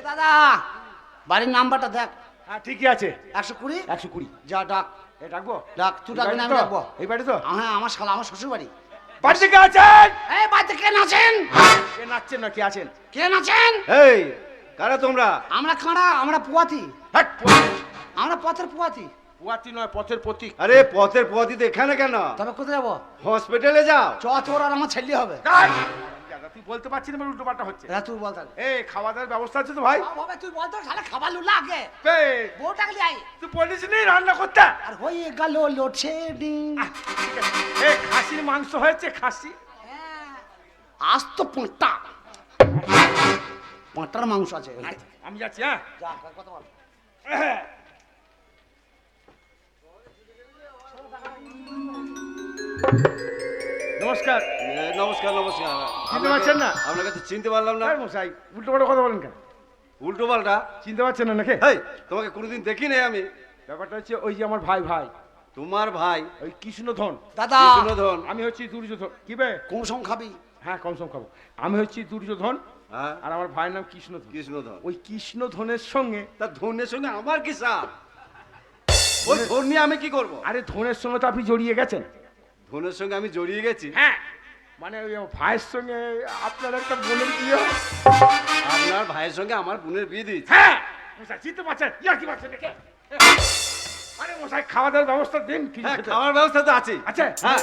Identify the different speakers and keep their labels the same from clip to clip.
Speaker 1: দাদা বাড়ির নাম্বারটা দেখ।
Speaker 2: হ্যাঁ ঠিকই আছে।
Speaker 1: 120
Speaker 2: 120।
Speaker 1: যা ডাক।
Speaker 2: এ ডাকবো?
Speaker 1: ডাক, তুই ডাকবি না আমি ডাকবো।
Speaker 2: এই বাড়ি তো?
Speaker 1: হ্যাঁ আমার শালা, আমার শ্বশুর বাড়ি।
Speaker 2: বাড়িতে কে আছেন?
Speaker 1: এই বাড়িতে কে আছেন?
Speaker 2: কে নাচছেন না কে আছেন?
Speaker 1: কে আছেন?
Speaker 3: এই কারা তোমরা?
Speaker 1: আমরা কাঁড়া, আমরা পুয়াতি,
Speaker 2: হ্যাট,
Speaker 1: আমরা পথের পুয়াতি।
Speaker 2: পুয়াতি নয়, পথের প্রতীক।
Speaker 3: আরে পথের পথিতে এখানে কেন?
Speaker 1: তবে কোথায় যাবো?
Speaker 3: হসপিটালে যাও।
Speaker 1: তোর আর আমার ছেলে হবে।
Speaker 2: তুই বলতে পারছিস না, উল্টো পাল্টা হচ্ছে।
Speaker 1: হ্যাঁ তুই বল তাহলে।
Speaker 2: এই খাওয়া দাওয়ার ব্যবস্থা আছে তো ভাই?
Speaker 1: বাবা তুই বল তো, শালা খাবার লুলা আগে বউটাকে লিয়ে আয়।
Speaker 2: তুই বলিস নি রান্না করতে?
Speaker 1: আর হয়ে গেল লোডশেডিং।
Speaker 2: এই খাসির মাংস হয়েছে, খাসি।
Speaker 1: আজ তো পাঁটার মাংস আছে।
Speaker 2: আমি যাচ্ছি। হ্যাঁ
Speaker 1: যা, কথা বল।
Speaker 2: নমস্কার।
Speaker 3: নমস্কার নমস্কার।
Speaker 2: চিনতে পারছেন না?
Speaker 3: আপনাকে তো চিনতে পারলাম না।
Speaker 2: মশাই উল্টো পাল্টা কথা বলেন কেন?
Speaker 3: উল্টো পাল্টা?
Speaker 2: চিনতে পারছেন না নাকি?
Speaker 3: হেই, তোমাকে কোনোদিন দেখি নাই আমি।
Speaker 2: ব্যাপারটা হচ্ছে ওই যে আমার ভাই
Speaker 3: তোমার ভাই?
Speaker 2: ওই কৃষ্ণধন।
Speaker 1: দাদা
Speaker 3: কৃষ্ণধন।
Speaker 2: আমি হচ্ছি দুর্যোধন। কি বে?
Speaker 1: কম খাবি?
Speaker 2: হ্যাঁ কম সম খাবো। আমি হচ্ছি দুর্যোধন
Speaker 3: হ্যাঁ।
Speaker 2: আর আমার ভাইয়ের নাম কৃষ্ণধন।
Speaker 3: কৃষ্ণধন।
Speaker 2: ওই কৃষ্ণধনের সঙ্গে
Speaker 3: তা ধনের সঙ্গে আমার কি সাপ? ওই ধন নিয়ে আমি কি করব?
Speaker 2: আরে ধনের সঙ্গে তো আপনি জড়িয়ে গেছেন।
Speaker 3: ধনের সঙ্গে আমি জড়িয়ে গেছি?
Speaker 2: হ্যাঁ মানে ওই ভাইয়ের সঙ্গে আপনার একটা বোনের বিয়ে।
Speaker 3: আপনার ভাইয়ের সঙ্গে আমার বোনের বিয়ে দিয়েছি।
Speaker 2: হ্যাঁ মশাই চিনতে পারছেন? ইয়ার কি পারছেন নাকি? আরে মশাই খাওয়া দাওয়ার ব্যবস্থা দিন। কি
Speaker 3: হ্যাঁ খাওয়ার ব্যবস্থা তো আছে।
Speaker 2: আচ্ছা
Speaker 3: হ্যাঁ।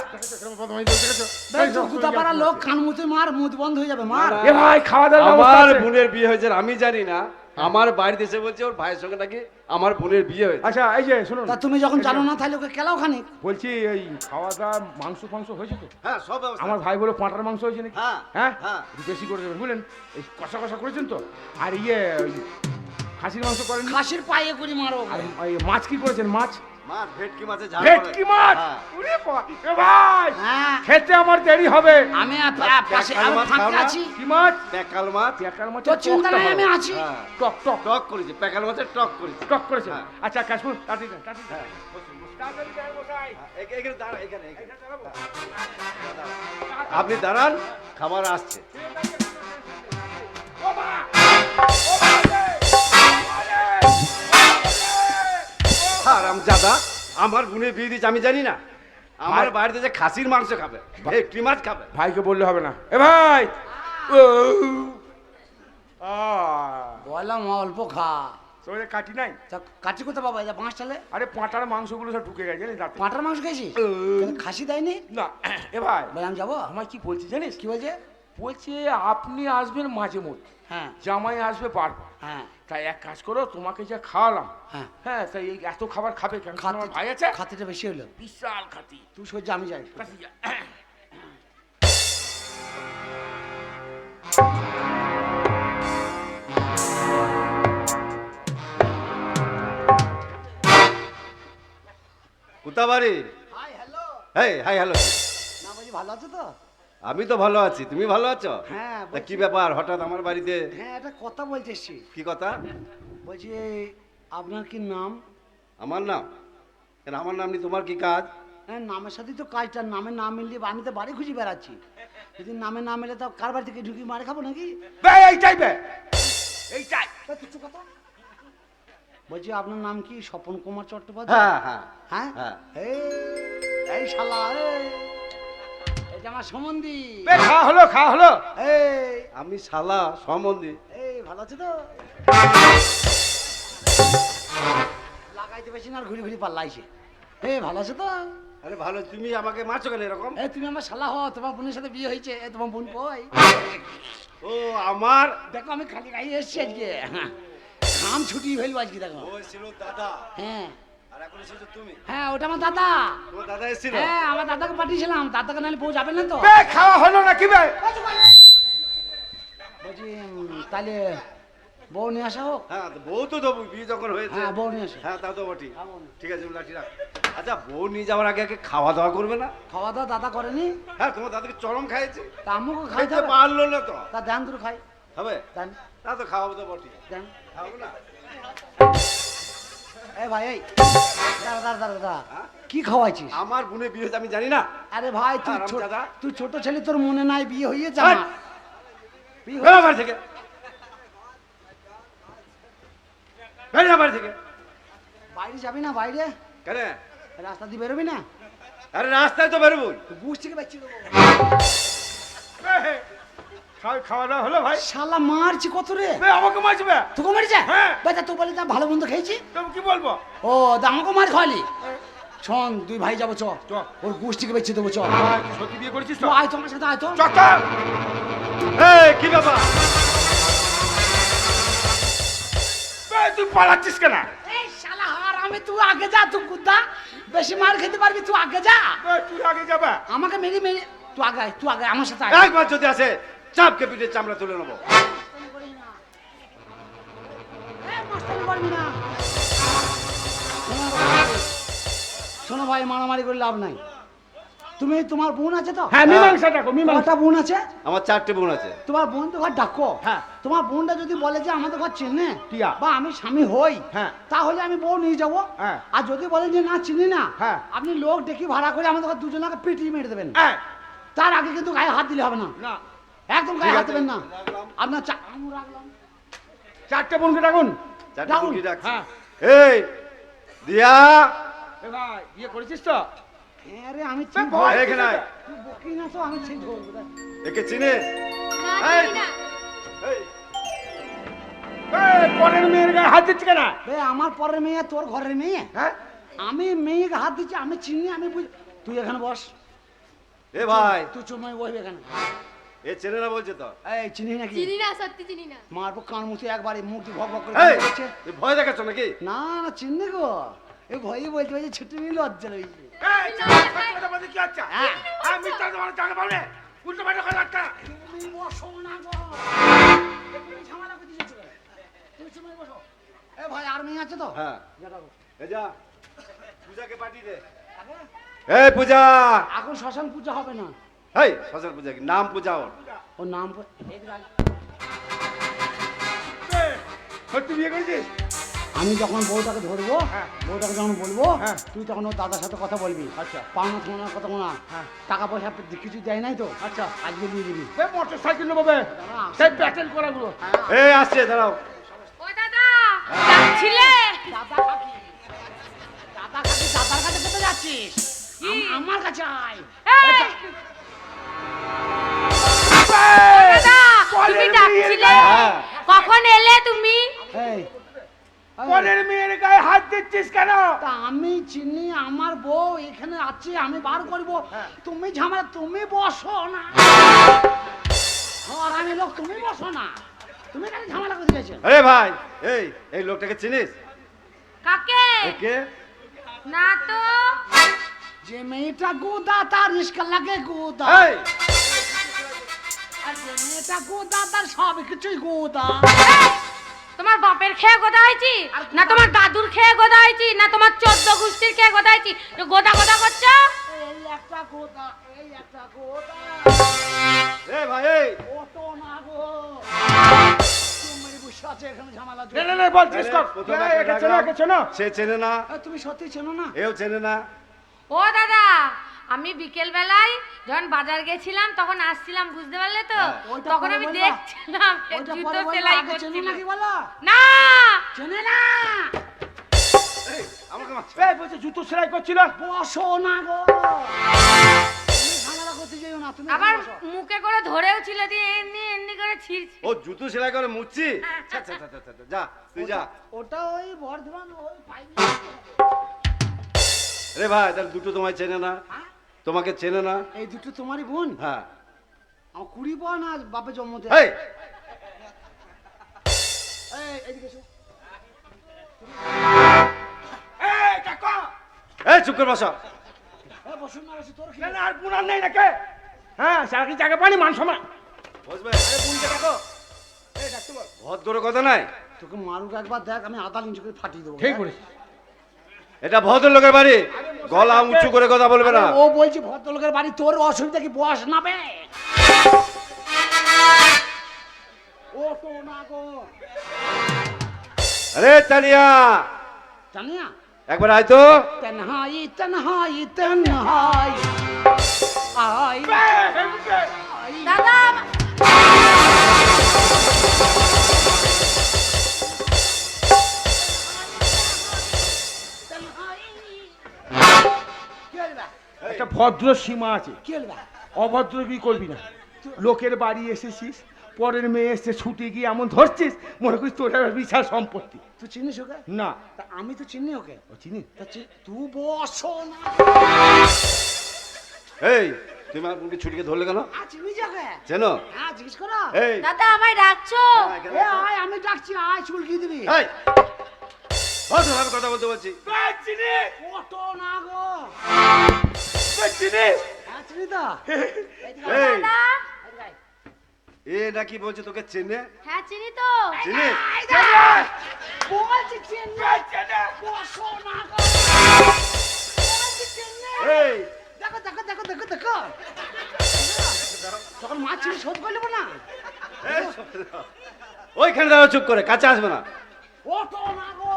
Speaker 1: গুতাপাড়ার লোক কান মুতে মার, মুখ বন্ধ হয়ে যাবে মার।
Speaker 2: এ ভাই খাওয়া দাওয়ার ব্যবস্থা
Speaker 3: আমার
Speaker 2: আছে।
Speaker 3: বোনের বিয়ে হয়েছে আমি জানি না। আমার বাড়িতে এসে বলছে ওর ভাইয়ের সঙ্গে নাকি আমার বোনের বিয়ে হয়েছে।
Speaker 2: আচ্ছা এই যে শুনুন,
Speaker 1: তা তুমি যখন জানো না তাহলে ওকে কেলাও খানিক।
Speaker 2: বলছি এই খাওয়া দাওয়া মাংস ফাংস হয়েছে তো?
Speaker 3: হ্যাঁ সব ব্যবস্থা।
Speaker 2: আমার ভাই বলে পাঁটার মাংস হয়েছে নাকি?
Speaker 3: হ্যাঁ,
Speaker 2: হ্যাঁ
Speaker 3: হ্যাঁ।
Speaker 2: একটু বেশি করে দেবেন বুঝলেন। এই কষা কষা করেছেন তো? আর ওই খাসির মাংস করেন?
Speaker 1: খাসির পায়ে করে মারো।
Speaker 2: আর ওই মাছ কি করেছেন? মাছ
Speaker 3: মাছ ভেটকি মাছের ঝাল।
Speaker 2: ভেটকি মাছ।
Speaker 3: হ্যাঁ।
Speaker 2: ওরে বাবা, এ ভাই
Speaker 1: হ্যাঁ
Speaker 2: খেতে আমার দেরি হবে।
Speaker 1: আমি পাশে আমি ফাঁকে আছি।
Speaker 2: কি মাছ?
Speaker 3: প্যাকাল মাছ।
Speaker 2: পেকার মাছ।
Speaker 1: তোর চিন্তা নাই, আমি আছি।
Speaker 3: হ্যাঁ।
Speaker 2: টক টক
Speaker 3: টক করেছে, প্যাকাল মাছের টক করেছে।
Speaker 2: টক করেছে।
Speaker 3: হ্যাঁ।
Speaker 2: আচ্ছা কাশফুল তাড়াতাড়ি দেন, তাড়াতাড়ি দেন।
Speaker 3: হ্যাঁ।
Speaker 2: তাড়াতাড়ি দেন মশাই।
Speaker 3: এখানে দাঁড়া, এখানে।
Speaker 2: এখানে দাঁড়াবো?
Speaker 3: আপনি দাঁড়ান, খাবার আসছে।
Speaker 2: ও মা! ও মা রে!
Speaker 3: হারামজাদা, আমার বোনের বিয়ে দিয়েছে আমি জানি না। আমার
Speaker 2: ভাই-
Speaker 3: বাড়িতে যে খাসির মাংস খাবে, ভেটকি মাছ খাবে।
Speaker 2: ভাইকে বললে হবে না। এ ভাই ও
Speaker 1: বললাম অল্প খা।
Speaker 2: তোরে কাটি নাই?
Speaker 1: তা কাটি কোথায় বাবা? এটা বাঁশ চালে
Speaker 2: আরে পাঁটার মাংসগুলো সব ঢুকে গেছে জানিস দাঁতে।
Speaker 1: পাঁটার মাংস খেয়েছিস? কেন খাসি দেয়নি?
Speaker 2: না এ ভাই
Speaker 1: ভাই আমি যাবো।
Speaker 2: আমায় কি বলছি জানিস?
Speaker 1: কি বলছে?
Speaker 2: বলছে আপনি আসবেন মাঝে মধ্যে,
Speaker 1: হ্যাঁ
Speaker 2: জামাই আসবে বারবার।
Speaker 1: হ্যাঁ
Speaker 2: তাই এক কাজ করো, তোমাকে যা খাওয়ালাম,
Speaker 1: হ্যাঁ
Speaker 2: হ্যাঁ তাই এই এত খাবার খাবে কেন?
Speaker 1: খাতি-
Speaker 2: আমার ভাই আছে
Speaker 1: খাতিটা বেশি হলো।
Speaker 2: বিশাল খাতি।
Speaker 1: তুই সহ্য, আমি যাই।
Speaker 2: কাছে যা।
Speaker 3: কোথা বাড়ি?
Speaker 1: Hi hello.
Speaker 3: এই হাই হ্যালো।
Speaker 1: না বলছি ভালো আছো তো?
Speaker 3: আমি তো ভালো আছি, তুমি ভালো আছো?
Speaker 1: হ্যাঁ
Speaker 3: তা কি ব্যাপার হঠাৎ আমার বাড়িতে?
Speaker 1: হ্যাঁ একটা কথা বলতে এসছি।
Speaker 3: কি কথা?
Speaker 1: বলছি আপনার কি নাম?
Speaker 3: আমার নাম? কেন আমার নাম নেই, তোমার কি কাজ?
Speaker 1: হ্যাঁ নামের সাথেই তো কাজটা। নামে না মিললে আমি তো বাড়ি খুঁজে বেড়াচ্ছি। যদি নামে না মেলে তা কার বাড়ি থেকে ঢুকি মারে খাবো নাকি?
Speaker 2: এইটাই বে, এইটাই।
Speaker 1: তা কিছু কথা বলছি আপনার নাম কি? স্বপন কুমার চট্টোপাধ্যায়?
Speaker 3: হ্যাঁ হ্যাঁ
Speaker 1: হ্যাঁ
Speaker 3: হ্যাঁ।
Speaker 1: এই শালা এই যে আমার সম্বন্ধী।
Speaker 2: বে খাওয়া হলো, খাওয়া হলো।
Speaker 1: এই
Speaker 3: আমি শালা সম্বন্ধী।
Speaker 1: এই ভালো আছে তো? লাগাইতে বেশি না, আর ঘুরি ঘুরি পাল্লাইছে। এই ভালো আছে তো?
Speaker 3: আরে ভালো, তুমি আমাকে মারছো কেন এরকম?
Speaker 1: এই তুমি আমার শালা হও, তোমার বোনের সাথে বিয়ে হয়েছে। তোমার বোন কই?
Speaker 3: ও আমার
Speaker 1: দেখো আমি খালি গায়ে এসছি আজকে। ঘাম ছুটি হইল আজকে দেখো।
Speaker 3: ও ছিল দাদা,
Speaker 1: হ্যাঁ
Speaker 3: আর এখন এসেছো তুমি।
Speaker 1: হ্যাঁ ওটা আমার দাদা।
Speaker 3: তোমার দাদা এসেছিল?
Speaker 1: হ্যাঁ আমার দাদাকে পাঠিয়েছিলাম। দাদাকে নাহলে বউ যাবে না তো।
Speaker 2: বে খাওয়া হলো নাকি বে?
Speaker 1: বলছি তাহলে বউ নিয়ে আসা হোক।
Speaker 3: হ্যাঁ তো বউ তো দেবো, বিয়ে যখন হয়েছে।
Speaker 1: হ্যাঁ বউ নিয়ে আসো।
Speaker 3: হ্যাঁ তা তো বটি।
Speaker 1: হ্যাঁ, বউ।
Speaker 3: ঠিক আছে লাঠি রাখ। আচ্ছা বউ নিয়ে যাওয়ার আগে আগে খাওয়া দাওয়া করবে না?
Speaker 1: খাওয়া দাওয়া দাদা করেনি?
Speaker 3: হ্যাঁ তোমার দাদাকে চরম খাইয়েছে,
Speaker 1: তা আম্মুকে খাইতে
Speaker 3: খাইতে
Speaker 1: হবে।
Speaker 3: পারলো না তো।
Speaker 1: তা দেন দুটো খাই।
Speaker 3: হবে?
Speaker 1: দেন
Speaker 3: তা তো খাওয়াবো তো বটি।
Speaker 1: দেন।
Speaker 3: খাওয়াবো না?
Speaker 1: এই ভাই এই দাঁড়া দাঁড়া দাঁড়া দাঁড়া।
Speaker 3: হ্যাঁ?
Speaker 1: কি খাওয়াইছিস?
Speaker 3: আমার বোনের বিয়ে হয়েছে আমি জানি না।
Speaker 1: আরে ভাই তুই
Speaker 3: হারামজাদা।
Speaker 1: তুই ছোট ছেলে, তোর মনে নাই বিয়ে হইয়েছে
Speaker 3: হাট।
Speaker 1: আমার? বিয়ে
Speaker 3: বেরো বাড়ি থেকে। বাড়ি থেকে।
Speaker 1: বাইরে যাবি না বাইরে?
Speaker 3: কেন?
Speaker 1: রাস্তা দিয়ে বেরোবি না?
Speaker 3: আরে রাস্তায় তো বেরোবই।
Speaker 1: বুঝ থেকে বাচ্চি দেবো।
Speaker 2: খাওয়া দাওয়া হলো ভাই?
Speaker 1: শালা মারছি কত রে?
Speaker 2: আমাকে মারবে?
Speaker 1: তোকে মারিছে?
Speaker 2: হ্যাঁ।
Speaker 1: বেটা তো বলে ভালো মন্দ খেয়েছি।
Speaker 2: তুমি কি বলবো?
Speaker 1: ও আমাকে মার খাওয়ালি? শোন দুই ভাই যাবো চ। ওর গোষ্ঠীকে বেঁচে দেবো চ।
Speaker 2: সত্যি বিয়ে করেছিস
Speaker 1: তো
Speaker 2: তো?
Speaker 1: আয় তোমার সাথে আয় তো।
Speaker 3: এই কি ব্যাপার?
Speaker 2: তুই পালাচ্ছিস কেন?
Speaker 1: এই শালা হার আমি, তুই আগে যা, তুই কুদ্দা বেশি মার খেতে পারবি, তুই আগে যা।
Speaker 2: তুই আগে যাবা?
Speaker 1: আমাকে মেরে মেরে তুই আগে আয়, তুই আগে আমার সাথে আয়।
Speaker 3: একবার যদি আসে চাপকে পিঠে চামড়া তুলে নেবো।
Speaker 1: মাস্তানি করবি না। শোনো ভাই, মারামারি করে লাভ নাই। তুমি তোমার বোন আছে তো?
Speaker 2: হ্যাঁ, মীমাংসা ডাকো, মীমাংসা।
Speaker 1: কটা বোন আছে?
Speaker 3: আমার 4টে বোন আছে।
Speaker 1: তোমার বোন তো ঘর ডাকো।
Speaker 2: হ্যাঁ।
Speaker 1: তোমার বোনটা যদি বলে যে আমাদের ঘর চেনে
Speaker 2: টিয়া।
Speaker 1: বা আমি স্বামী হই,
Speaker 2: হ্যাঁ।
Speaker 1: তাহলে আমি বউ নিয়ে যাবো।
Speaker 2: হ্যাঁ।
Speaker 1: আর যদি বলেন যে না চিনি না,
Speaker 2: হ্যাঁ।
Speaker 1: আপনি লোক ডেকে ভাড়া করে আমাদের ঘর দুজনকে পিটিয়ে মেরে দেবেন।
Speaker 2: হ্যাঁ।
Speaker 1: তার আগে কিন্তু গায়ে হাত দিলে হবে না।
Speaker 2: না,
Speaker 1: একদম গায়ে
Speaker 3: ঠিক
Speaker 1: হাত
Speaker 3: আছে।
Speaker 1: দেবেন না। আপনার আমি রাখলাম।
Speaker 2: 4টে বোনকে ডাকুন।
Speaker 3: 4টে
Speaker 1: ডাকুন।
Speaker 3: বোন কি ডাকছে?
Speaker 2: হ্যাঁ।
Speaker 3: এই দিয়া,
Speaker 2: এ ভাই, বিয়ে করেছিস তো?
Speaker 1: আরে আমি
Speaker 2: এ
Speaker 1: ঠিক
Speaker 2: বল,
Speaker 3: এখানে আয়।
Speaker 1: তুই বকি না তো, আমি ঠিক ধরবো।
Speaker 3: একে চিনিস?
Speaker 4: না
Speaker 3: এই,
Speaker 4: চিনি না।
Speaker 3: এই,
Speaker 2: পরের মেয়ের গায়ে হাত দিচ্ছি কেন?
Speaker 1: বে আমার পরের মেয়ে তোর ঘরের মেয়ে,
Speaker 2: হ্যাঁ।
Speaker 1: আমি মেয়েকে হাত দিচ্ছি, আমি চিনি, আমি বুঝ। তুই এখানে বস।
Speaker 3: এ ভাই,
Speaker 1: তুই চুমাই বসবি এখানে।
Speaker 3: এ চেনে না বলছে তো।
Speaker 1: এই চিনি নাকি?
Speaker 4: চিনি না, সত্যি চিনি না।
Speaker 1: মারবো কান মুখে একবারে, মুখ দিয়ে ভক ভক করে
Speaker 3: এই,
Speaker 1: বলছে।
Speaker 3: তুই ভয় দেখাচ্ছ নাকি?
Speaker 1: না না চিনি গো, এ ভয়ে বলতে বলছে ছুটি নিয়ে লজ্জা রয়েছে।
Speaker 2: এই, সত্যি কথা বলতে কি হচ্ছে?
Speaker 1: হ্যাঁ।
Speaker 2: মিথ্যা কথা বলে জানা পাবে? উল্টো পাল্টা কথা একটা।
Speaker 1: তুমি বসো না গো, তুমি ঝামেলা করে দিয়েছো। তুমি চুমাই বসো। এ ভাই আর মেয়ে আছে তো?
Speaker 3: হ্যাঁ।
Speaker 1: যা ডাকো।
Speaker 3: এ যা, পূজাকে পাঠিয়ে দে।
Speaker 1: আগে?
Speaker 3: এই পূজা।
Speaker 1: এখন শ্মশান পূজা হবে না,
Speaker 3: এই শ্মশান পূজা কি? নাম পূজা ওর।
Speaker 1: ওর নাম
Speaker 2: সত্যি বিয়ে করেছিস?
Speaker 1: আমি যখন বউটাকে ধরবো,
Speaker 2: হ্যাঁ।
Speaker 1: বউটাকে যখন বলবো,
Speaker 2: হ্যাঁ।
Speaker 1: তুই তখন ওর দাদার সাথে কথা বলবি।
Speaker 2: আচ্ছা।
Speaker 1: পাওনা থামানোর কথা বলা,
Speaker 2: হ্যাঁ।
Speaker 1: টাকা পয়সা কিছু দেয় নাই তো,
Speaker 2: আচ্ছা।
Speaker 1: আজকে দিয়ে দিবি।
Speaker 2: মোটর সাইকেল নেবো বে।
Speaker 1: দাঁড়া।
Speaker 2: সেই প্যাটেল করা গুলো।
Speaker 3: এই আসছে, দাঁড়াও।
Speaker 4: ও দাদা, ডাকছিলে?
Speaker 1: দাদা কাকি, দাদা কাকি, দাদার কাছে কোথায় যাচ্ছিস? আমার কাছে আয়।
Speaker 4: এই! দাদা, তুমি ডাকছিলে?
Speaker 3: হ্যাঁ।
Speaker 4: কখন এলে তুমি?
Speaker 1: এই,
Speaker 2: পরের মেয়ের গায়ে হাত দিচ্ছিস কেন?
Speaker 1: তা আমি চিনি, আমার বউ এখানে আছে, আমি বার করবো।
Speaker 2: হ্যাঁ।
Speaker 1: তুমি ঝামেলা, তুমি বসো না। আর আমি লোক, তুমি বসো না। তুমি কেন ঝামেলা করে দিয়েছো?
Speaker 3: আরে ভাই, এই লোকটাকে চিনিস?
Speaker 4: কাকে?
Speaker 3: একে?
Speaker 4: না তো।
Speaker 1: যে মেয়েটা গোদা তার রিস্কা লাগে গোদা,
Speaker 3: এই,
Speaker 1: আর যে মেয়েটা গোদা তার সব কিছুই গোদা।
Speaker 4: এই! তোমার বাপের খেয়ে গোদা হয়েছি, না তোমার দাদুর খেয়ে গোদা হয়েছি, না তোমার 14 গোষ্ঠীর খেয়ে গোদা হয়েছি? তো গোদা গোদা করছো?
Speaker 1: এই একটা গোদা, এই একটা গোদা।
Speaker 3: এ ভাই, এই
Speaker 1: অত না গো, তুমি বসে আছে এখানে ঝামেলা
Speaker 2: না না না, বলছিস কর।
Speaker 3: প্রথমে
Speaker 2: এই, একে চেনো, একে চেনো?
Speaker 3: সে চেনে না,
Speaker 1: তুমি সত্যি চেনো না?
Speaker 3: এও চেনে না।
Speaker 4: ও দাদা, আমি বিকেল বেলায় যখন বাজার গেছিলাম তখন আসছিলাম, বুঝতে পারলে তো?
Speaker 3: হ্যাঁ।
Speaker 1: ওইটা
Speaker 4: তখন
Speaker 1: পরে
Speaker 4: আমি
Speaker 1: বলবা?
Speaker 4: দেখছিলাম
Speaker 1: ওইটা
Speaker 4: জুতো
Speaker 1: পরে বলবা,
Speaker 4: সেলাই
Speaker 1: আগে চেনো
Speaker 4: করছিল।
Speaker 1: নাকি বলো?
Speaker 4: না,
Speaker 1: চেনে না?
Speaker 3: এই, আমাকে মারছে।
Speaker 2: এই, বলছে জুতো সেলাই করছিল।
Speaker 1: বসো না গো, তুমি ঝামেলা করতে যেও না, তুমি
Speaker 4: আবার
Speaker 1: এখানে বসো।
Speaker 4: মুখে করে ধরেও ছিল, দিয়ে এমনি এমনি করে ছিঁড়ছি।
Speaker 3: ও জুতো সেলাই করে মুচ্ছি। যা, তুই যা।
Speaker 1: ওটা ওই বর্ধমান ওই পাইনি।
Speaker 3: রে ভাই, তাহলে দুটো তোমায় চেনে না,
Speaker 1: হ্যাঁ?
Speaker 3: তোমাকে চেনে না।
Speaker 1: এই দুটো তোমারই বোন?
Speaker 3: হ্যাঁ।
Speaker 1: আমার 20 বোন না বাপে জন্মতে।
Speaker 3: এই,
Speaker 1: এইদিকে এসো।
Speaker 2: এই, কাকা।
Speaker 3: এই চুপ করে বসো।
Speaker 1: বসুন না, বসুন, তোর কি?
Speaker 2: না না, আর বোন আর নেই নাকি? হ্যাঁ, সারা কি জায়গা পানি মান সম্মান।
Speaker 3: বসবে।
Speaker 2: আরে বোনকে ডাকো। এই, ডাকতে বল।
Speaker 3: ভদ্র কথা নাই।
Speaker 1: তোকে মারুক একবার দেখ, আমি আধা ইঞ্চি করে ফাটিয়ে দেবো।
Speaker 2: ঠিক বলেছিস।
Speaker 3: এটা ভদ্রলোকের বাড়ি, গলা উঁচু করে কথা বলবে না।
Speaker 1: ও বলছি ভদ্রলোকের বাড়ি, তোর অসুবিধা কি? বস না বে। ও তো না গো,
Speaker 3: আরে তানিয়া,
Speaker 1: জানিয়া
Speaker 3: একবার আয় তো।
Speaker 1: তনহাই তনহাই তনহাই আই
Speaker 4: দাদা,
Speaker 2: ভদ্র সীমা আছে।
Speaker 1: কি হলো বা?
Speaker 2: অভদ্র কি করবি না। লোকের বাড়ি এসেছিস, পরের মেয়ে এসে ছুটে গিয়ে এমন ধরছিস মনে করিস তোর একটা বিশাল সম্পত্তি।
Speaker 1: তুই চিনিস ওকে?
Speaker 2: না।
Speaker 1: তা আমি তো চিনি ওকে।
Speaker 2: ও চিনি?
Speaker 1: তুই বসো না।
Speaker 3: এই তুমি আমার বোনকে ছুটিকে ধরলে কেন?
Speaker 1: চিনি যাকে
Speaker 3: চেনো?
Speaker 1: হ্যাঁ, জিজ্ঞেস করো।
Speaker 3: এই
Speaker 4: দাদা আমায় ডাকছো?
Speaker 1: এ আয়, আমি ডাকছি, আয় চুল কি দিবি?
Speaker 3: এই ভদ্রভাবে কথা বলতে বলছি।
Speaker 2: চিনি
Speaker 1: কত না গো।
Speaker 2: চিনি
Speaker 1: হ্যাঁ চিনি তো।
Speaker 3: এই
Speaker 4: দাদা
Speaker 3: এ নাকি বলছে তোকে চেনে?
Speaker 4: হ্যাঁ চিনি তো।
Speaker 3: চিনিস?
Speaker 1: বলছি চিনি। বসো না গো। বলছি চিনি।
Speaker 3: এই
Speaker 1: দেখো দেখো দেখো দেখো দেখো। তখন মাছ চিনি শোধ করে নেবো না।
Speaker 3: এই, ওইখানে দাঁড়াও চুপ করে, কাছে আসবে না।
Speaker 1: কত না গো।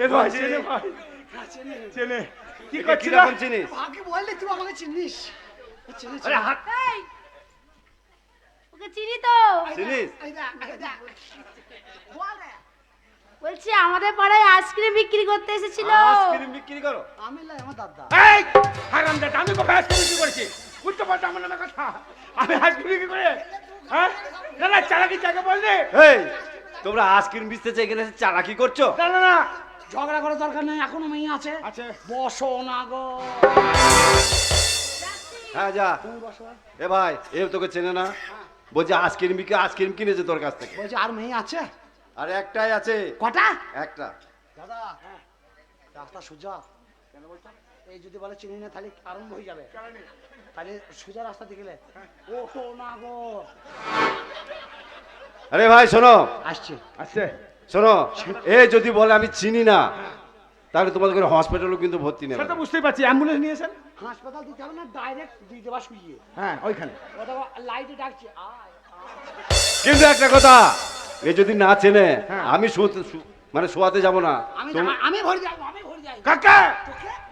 Speaker 2: এ ভাই চেনে ভাই,
Speaker 1: হ্যাঁ, চিনি।
Speaker 2: চেনে। কি
Speaker 3: একে
Speaker 2: করছিস?
Speaker 3: কিরকম চিনিস?
Speaker 1: ভাগ্যে বললে তুই আমাকে চিনিস। চিনিস?
Speaker 2: আরে হাত
Speaker 4: এই ওকে চিনি তো।
Speaker 3: চিনিস?
Speaker 1: এই দেখ, এই দেখ। বল রে।
Speaker 4: বলছি আমাদের পাড়ায় আইসক্রিম বিক্রি করতে এসেছিল।
Speaker 3: আইসক্রিম বিক্রি করো?
Speaker 1: আমি লাই আমার দাদা।
Speaker 2: এই হারামজাদা, আমি কবে আইসক্রিম কি করেছি? বুঝতে পারছো আমার নামে কথা? আমি আইসক্রিম কি করে? হ্যাঁ না না, চালাকি জায়গা বললে।
Speaker 3: এই তোমরা আইসক্রিম বেচতেছে, এখানে এসে চালাকি করছো?
Speaker 2: না না না,
Speaker 1: ঝগড়া করার দরকার নেই, এখনো মেয়ে আছে।
Speaker 2: আছে।
Speaker 1: বসো না গো।
Speaker 3: হ্যাঁ যা।
Speaker 1: তুমি বসো।
Speaker 3: এ ভাই এ তোকে চেনে না? বলছে আইসক্রিম কিনেছে তোর কাছ থেকে।
Speaker 1: বলছি আর মেয়ে আছে?
Speaker 3: আর একটাই আছে।
Speaker 1: কটা?
Speaker 3: একটা।
Speaker 1: দাদা রাস্তা সোজা। কেন বলছো? এই যদি বলে চিনি না তাহলে আরম্ভ হয়ে যাবে। তাহলে সোজা রাস্তা দিয়ে গেলে ওঠো না গো।
Speaker 3: আরে ভাই শোনো,
Speaker 1: আসছে।
Speaker 2: আছে।
Speaker 3: শোনো, এ যদি বলে আমি চিনি না, তাহলে তোমাদের হসপিটালও কিন্তু ভর্তি নেবে
Speaker 2: সেটা
Speaker 3: না।
Speaker 2: বুঝতেই পারছি, অ্যাম্বুলেন্স নিয়েছেন।
Speaker 1: হাসপাতাল দিতে হবে না, ডাইরেক্ট দিয়ে দেবা শুয়ে।
Speaker 2: হ্যাঁ ওইখানে।
Speaker 1: ওটা লাইটে ডাকছে আয়।
Speaker 3: কিন্তু একটা কথা, এ যদি না চেনে,
Speaker 2: হ্যাঁ।
Speaker 3: আমি মানে শোয়াতে যাব না।
Speaker 1: আমি ভরে যাই, আমি ভরে যাই।
Speaker 2: কাকা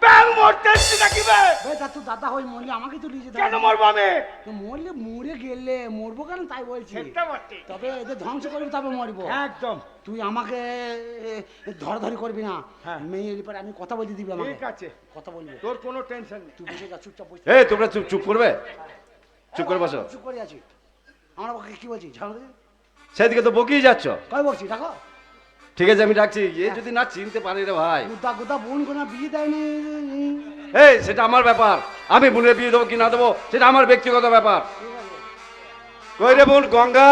Speaker 2: ব্যাং মরতে এসছি নাকি বে?
Speaker 1: ভাই তা তো দাদা হই মরলে আমাকে তো নিয়ে যেতে
Speaker 2: কেন
Speaker 1: হবে।
Speaker 2: মরবো আমি?
Speaker 1: তো মরলে মরে গেলে মরবো কেন তাই বলছি।
Speaker 2: সেটা বটে।
Speaker 1: তবে এদের ধ্বংস করবি তবে মরবো।
Speaker 2: একদম
Speaker 1: তুই আমাকে ধরাধরি করবি না।
Speaker 2: হ্যাঁ।
Speaker 1: মেয়ের ব্যাপারে আমি কথা বলতে দিবি আমাকে।
Speaker 2: ঠিক আছে,
Speaker 1: কথা বলবি।
Speaker 2: তোর কোনো টেনশন নেই।
Speaker 1: তুই বসে যা, চুপচাপ বসে।
Speaker 3: এই তোমরা চুপ করবে, চুপ করে বসো।
Speaker 1: চুপ করে আছি। আমরা ওকে কি বলছি ঝগড়া?
Speaker 3: সেদিকে তো বকিয়ে যাচ্ছ।
Speaker 1: কই বলছি দেখো।
Speaker 3: ঠিক আছে আমি ডাকছি, এ যদি না চিনতে পারি রে ভাই।
Speaker 1: গুদা গুদা বোন কোনো বিয়ে দেয়নি।
Speaker 3: এই সেটা আমার ব্যাপার, আমি বোনের বিয়ে দেবো কি না দেবো সেটা আমার ব্যক্তিগত ব্যাপার। কই রে বোন গঙ্গা?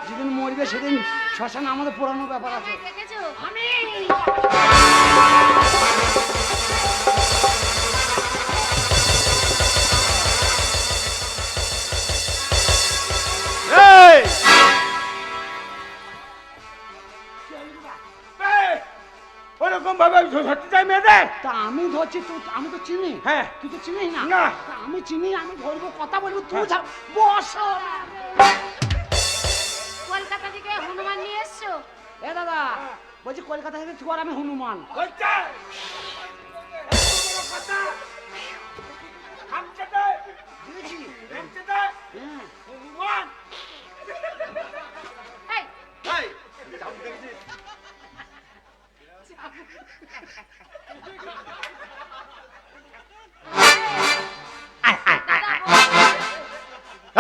Speaker 1: যেদিন মরবে সেদিন শ্মশানে আমাদের পুরানো ব্যাপার আছে।
Speaker 4: দেখেছো?
Speaker 3: এই
Speaker 2: ওরকম ভাবে ধরতে চাই মেয়েদের?
Speaker 1: তা আমি ধরছি, আমি তো চিনি।
Speaker 2: হ্যাঁ।
Speaker 1: তুই তো চিনিস না।
Speaker 2: না।
Speaker 1: তা আমি চিনি, আমি ধরবো, কথা বলবো, তুই বসো না।
Speaker 4: কলকাতা থেকে হনুমান নিয়ে এসছো?
Speaker 1: এ দাদা বলছি কলকাতা থেকে তুই আর আমি হনুমান।
Speaker 2: বলছে কথা খামছে দে,
Speaker 1: বুঝেছি?
Speaker 2: খামছে দে,
Speaker 1: হ্যাঁ।
Speaker 2: হনুমান।
Speaker 4: এই
Speaker 3: এই, চাবুক দেখেছিস?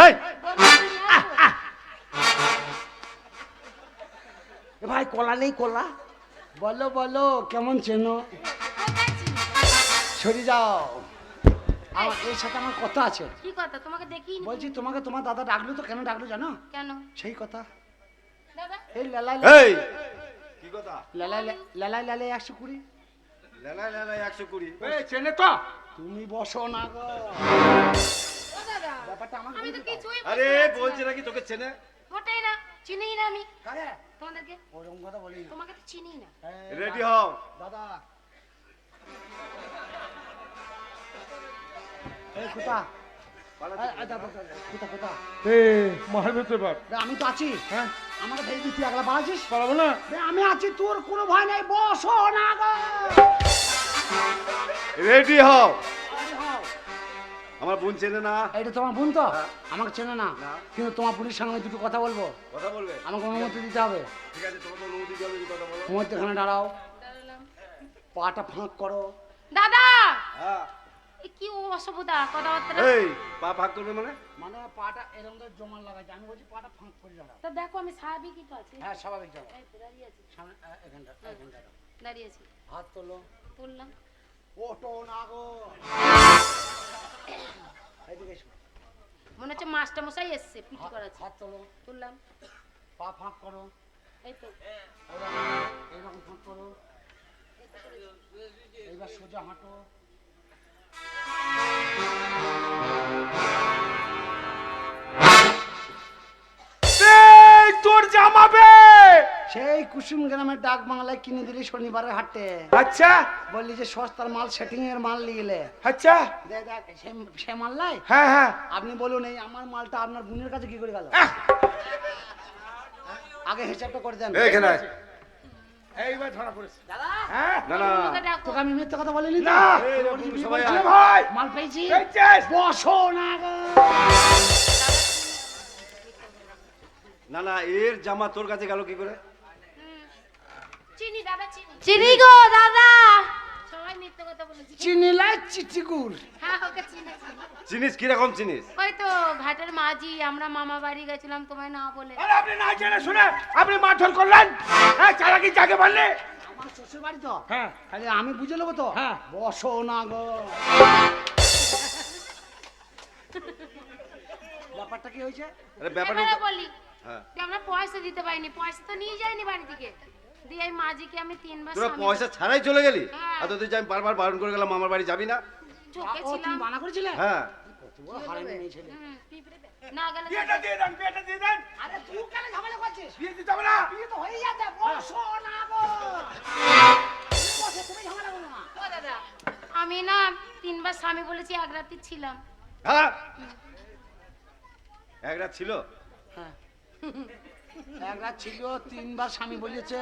Speaker 3: এই,
Speaker 1: এ ভাই কলা নেই কলা? বলো বলো কেমন চেনো?
Speaker 4: কোথায় চিনি?
Speaker 1: সরে যাও, আমার এর সাথে আমার কথা আছে।
Speaker 4: কি কথা? তোমাকে দেখিনি।
Speaker 1: বলছি তোমাকে তোমার দাদা ডাকলো তো কেন ডাকলো জানো?
Speaker 4: কেন
Speaker 1: সেই কথা।
Speaker 4: দাদা?
Speaker 1: এই লালাই
Speaker 3: এই কি কথা?
Speaker 1: লালাই লালাই লালাই 120।
Speaker 3: লেলাই লেলাই 120।
Speaker 2: এই চেনে তো?
Speaker 1: তুমি বসো না গো।
Speaker 4: ও দাদা,
Speaker 1: ব্যাপারটা আমাকে
Speaker 4: আমি তো
Speaker 1: বুঝতে দাও।
Speaker 4: কিছুই
Speaker 3: আরে
Speaker 4: বুঝতে পারছি
Speaker 3: বলছে
Speaker 4: না।
Speaker 3: নাকি তোকে চেনে?
Speaker 4: মোটেই না, চিনিই না আমি
Speaker 1: কারে?
Speaker 4: তোমাদেরকে।
Speaker 1: ওরকম কথা বলি না।
Speaker 4: তোমাকে তো চিনিই না।
Speaker 1: এই
Speaker 3: রেডি হও।
Speaker 1: দাদা এই কোথা? দাদা কোথা কোথা?
Speaker 2: মারবে তো বাপ।
Speaker 1: আমি তো আছি।
Speaker 2: হ্যাঁ
Speaker 1: আমাকে ভেবে তুই একলা বাড়াচ্ছিস?
Speaker 2: পারবো না।
Speaker 1: আমি আছি, তোর কোনো ভয় নেই, বসো না গো।
Speaker 3: রেডি হও।
Speaker 1: আরে হও।
Speaker 3: আমার বোন চেনে না?
Speaker 1: এইটা তোমার বোন তো?
Speaker 3: হ্যাঁ।
Speaker 1: আমাকে চেনে না,
Speaker 3: না।
Speaker 1: কিন্তু তোমার বোনের সঙ্গে আমি দুটো কথা বলবো।
Speaker 3: কথা বলবে?
Speaker 1: আমাকে অনুমতি দিতে হবে।
Speaker 3: ঠিক আছে তোমাকে অনুমতি দিলে কথা বলো।
Speaker 1: মধ্যখানে দাঁড়াও,
Speaker 4: দাঁড়ালাম।
Speaker 1: পাটা ফাঁক করো,
Speaker 4: দাদা
Speaker 3: হ্যাঁ
Speaker 4: এ কি অসুবিধা কথাবার্তা
Speaker 3: এই পা ভাগ করবে মানে
Speaker 1: মানে পাটা এরকম করে জমান লাগাইছে, আমি বলছি পাটা ফাঁক করে দাঁড়াও।
Speaker 4: তো দেখো আমি স্বাভাবিকই তো আছি
Speaker 1: হ্যাঁ স্বাভাবিক যাও,
Speaker 4: এই তো দাঁড়িয়ে আছি
Speaker 1: সামনে এখানটা এখানটা দাও।
Speaker 4: দাঁড়িয়ে আছি
Speaker 1: হাত তোলো,
Speaker 4: তুললাম
Speaker 1: ওটো না গো, এইদিকে এসো।
Speaker 4: মনে হচ্ছে মাস্টার মশাই এসছে পিটি করাচ্ছে
Speaker 1: হাত তোলো,
Speaker 4: তুললাম
Speaker 1: পা ফাঁক করো,
Speaker 4: এই তো
Speaker 1: এইরকম ফাঁক করো, এইবার সোজা হাঁটো।
Speaker 2: এই তোর জামাবে
Speaker 1: সেই কুসুম গ্রামের ডাক বাংলায় কিনে দিলি শনিবারের হাটে,
Speaker 2: আচ্ছা
Speaker 1: বললি যে সস্তার মাল, সেটিং এর মাল নিয়ে গেলে।
Speaker 2: আচ্ছা
Speaker 1: দেখ দেখ সে মাল নাই।
Speaker 2: হ্যাঁ হ্যাঁ
Speaker 1: আপনি বলুন এই আমার মালটা আপনার বোনের কাছে কি করে গেল? আগে হিসাবটা করে দেন।
Speaker 3: এইখানে আয়।
Speaker 2: এইবার ধরা পড়েছে
Speaker 1: দাদা
Speaker 2: হ্যাঁ
Speaker 3: না না
Speaker 4: ওকে ডাকো
Speaker 1: তোকে আমি মিথ্যে কথা বলিনি তো?
Speaker 2: না।
Speaker 3: এই রে বন্ধু, সবাই
Speaker 2: আরে
Speaker 3: আয়।
Speaker 2: ভাই
Speaker 1: মাল পেয়েছি,
Speaker 2: পেয়েছিস?
Speaker 1: বসো না গো।
Speaker 3: না না এর জামা তোর কাছে গেল কি করে?
Speaker 4: চিনি দাদা চিনি চিনি গো দাদা সবাই মিথ্যে কথা বলেছে
Speaker 1: চিনিলাই চিটিকুর।
Speaker 4: হ্যাঁ ওকে চিনেছি
Speaker 3: চিনিস কিরকম চিনিস?
Speaker 4: ওই তো ঘাটের মাঝি আমরা মামা বাড়ি গেছিলাম তোমায় না বলে
Speaker 2: আরে আপনি না জেনে শুনে আপনি মারধর করলেন, হ্যাঁ চালাকি যাকে বললে।
Speaker 1: আমার শ্বশুর বাড়ি তো,
Speaker 2: হ্যাঁ
Speaker 1: তাহলে আমি বুঝে নেবো তো।
Speaker 2: হ্যাঁ।
Speaker 1: বসো না গো। ব্যাপারটা কি হয়েছে?
Speaker 3: আরে ব্যাপারটা
Speaker 4: এবারে বলি
Speaker 3: হ্যাঁ
Speaker 4: যে আমরা পয়সা দিতে পারিনি, পয়সা তো নিয়ে যাইনি বাড়ি থেকে, দিয়ে এই মাঝিকে আমি 3 বার
Speaker 3: তোরা
Speaker 4: স্বামী-
Speaker 3: পয়সা ছাড়াই চলে গেলি?
Speaker 4: হ্যাঁ।
Speaker 3: আর তুই যে আমি বারবার বারণ করে গেলাম আমার বাড়ি যাবি না?
Speaker 4: ঝোঁকে
Speaker 1: ও তুমি
Speaker 4: ছিলাম
Speaker 1: বানা করেছিলে?
Speaker 3: হ্যাঁ
Speaker 1: কত বড় হারামি মেয়ে ছেলে।
Speaker 4: পিঁপড়ে না গেলে
Speaker 2: বিয়েটা দিয়ে দেন, বিয়েটা দিয়ে দেন।
Speaker 1: আরে তুই কেন ঝামেলা করছিস?
Speaker 2: বিয়ে দিতে হবে না।
Speaker 1: বিয়ে তো হয়ে যাচ্ছে, বসো না গো। বসো, তুমি ঝামেলা করো না।
Speaker 4: ও দাদা আমি না 3 বার স্বামী বলেছি, এক রাত্রি ছিলাম।
Speaker 3: হ্যাঁ এক রাত ছিল?
Speaker 1: হ্যাঁ। এক রাত ছিল, 3 বার স্বামী বলেছে,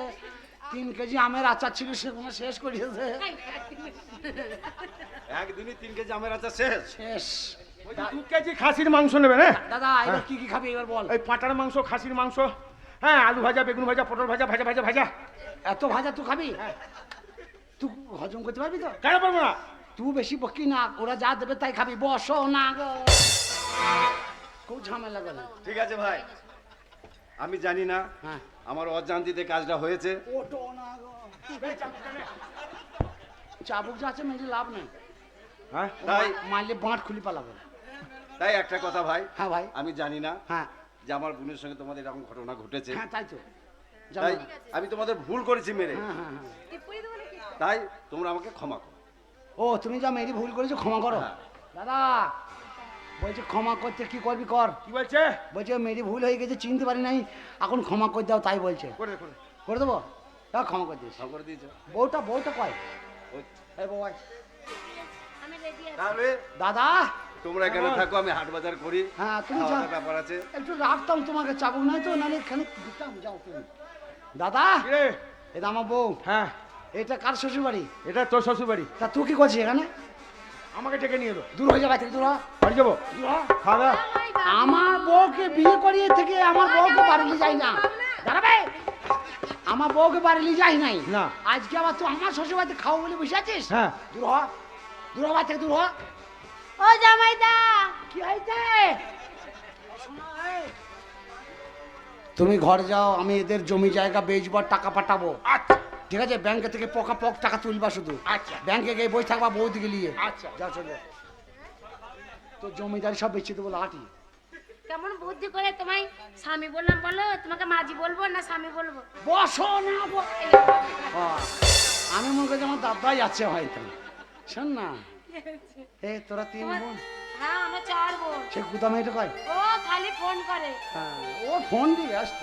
Speaker 1: 3 কেজি আমের আচার ছিল সেগুলো শেষ করিয়েছে।
Speaker 3: একদিনই 3 কেজি আমের আচার শেষ?
Speaker 1: শেষ।
Speaker 2: 2 কেজি খাসির মাংস নেবেন হ্যাঁ?
Speaker 1: দাদা এবার কি কি খাবি এবার বল?
Speaker 2: এই পাটার মাংস, খাসির মাংস, হ্যাঁ আলু ভাজা, বেগুন ভাজা, পটল ভাজা, ভাজা ভাজা ভাজা।
Speaker 1: এত ভাজা তুই খাবি? তুই হজম করতে পারবি তো?
Speaker 2: কেন পারবো না?
Speaker 1: তুই বেশি বকি না, ওরা যা দেবে তাই খাবি। বসো না গো। খুব ঝামেলা করে।
Speaker 3: ঠিক আছে ভাই, আমি জানি না
Speaker 1: হ্যাঁ।
Speaker 3: আমার অজান্তিতে কাজটা হয়েছে।
Speaker 1: ওটো না গো। চাবুক যা আছে মেরে লাভ নেই,
Speaker 2: হ্যাঁ
Speaker 3: তাই
Speaker 1: মারলে বাঁট খুলি পালাবে।
Speaker 3: তাই একটা কথা ভাই,
Speaker 1: হ্যাঁ ভাই।
Speaker 3: আমি জানি না
Speaker 1: হ্যাঁ
Speaker 3: যে আমার বোনের সঙ্গে তোমাদের এরকম ঘটনা ঘটেছে,
Speaker 1: হ্যাঁ তাই তো জানো
Speaker 3: তাই
Speaker 1: না।
Speaker 3: আমি তোমাদের ভুল করেছি মেরে,
Speaker 1: হ্যাঁ হ্যাঁ হ্যাঁ।
Speaker 3: তাই তোমরা আমাকে ক্ষমা করো।
Speaker 1: ও তুমি যা মেরি ভুল করেছো ক্ষমা করো।
Speaker 3: হ্যাঁ।
Speaker 1: দাদা বলছে ক্ষমা করতে কি করবি কর।
Speaker 2: কি বলছে?
Speaker 1: বলছে মেরি ভুল হয়ে গেছে, চিনতে পারি নাই, এখন ক্ষমা করে দাও, তাই বলছে।
Speaker 2: করে করে
Speaker 1: করে দেবো? দাও ক্ষমা করে দিস।
Speaker 3: ক্ষমা করে দিয়েছো?
Speaker 1: বউটা কয়?
Speaker 3: ওই-
Speaker 1: এই বউ আয়।
Speaker 4: আমি রেডি আছি
Speaker 3: তাহলে
Speaker 1: দাদা
Speaker 3: তোমরা এখানে থাকো, আমি হাট বাজার করি,
Speaker 1: হ্যাঁ তুমি
Speaker 3: খাওয়া
Speaker 1: যাও,
Speaker 3: দাওয়ার ব্যাপার আছে।
Speaker 1: একটু রাখতাম তোমাকে, চাবুক নাই তো, নাহলে এখানে দিতাম। যাও তুমি। দাদা
Speaker 2: কি রে?
Speaker 1: এটা আমার বউ।
Speaker 2: হ্যাঁ
Speaker 1: এটা কার শ্বশুর বাড়ি?
Speaker 2: এটা তোর শ্বশুর বাড়ি,
Speaker 1: তা তুই কি করছিস এখানে?
Speaker 2: আমাকে ডেকে নিয়ে এলো।
Speaker 1: দূর হয়ে যাবে থেকে, দূর হ।
Speaker 2: বাড়ি যাবো,
Speaker 1: দূর হ।
Speaker 2: খাওয়া দাওয়া।
Speaker 1: আমার বউকে বিয়ে করিয়ে থেকে আমার বউকে বাড়ি নিয়ে যাই না। দাঁড়াবে, আমার বউকে বাড়ি নিয়ে যাই নাই
Speaker 2: না।
Speaker 1: আজকে আবার তুই আমার শ্বশুর বাড়িতে খাও বলে বসে আছিস?
Speaker 2: হ্যাঁ
Speaker 1: দূর হ, দূর হ বাড়ি থেকে, দূর হ।
Speaker 4: ও জামাইদা
Speaker 1: কি হয়েছে? তুমি ঘর যাও, আমি এদের জমি জায়গা বেচবার টাকা পাঠাবো।
Speaker 2: আচ্ছা
Speaker 1: ঠিক আছে, ব্যাংকে থেকে পকা পক টাকা তুলবা শুধু।
Speaker 2: আচ্ছা
Speaker 1: ব্যাংকে গিয়ে বই থাকবা বৌদিকে নিয়ে।
Speaker 2: আচ্ছা
Speaker 1: যাও চলে, তো জমিদারি সব বেচে দেবো লাঠি।
Speaker 4: কেমন বুদ্ধি করে তোমায় স্বামী বললাম, বলো তোমাকে মাঝি বলবো না স্বামী বলবো?
Speaker 1: বসো না আমি মনে করছি আমার দাদাই আছে হয়তো। শোন না, এ তোরা 3 বোন,
Speaker 4: হ্যাঁ আমরা 4 বোন।
Speaker 1: সে গুদামে এটা কয়।
Speaker 4: ও খালি ফোন করে।
Speaker 1: হ্যাঁ ও ফোন দিয়ে ব্যস্ত।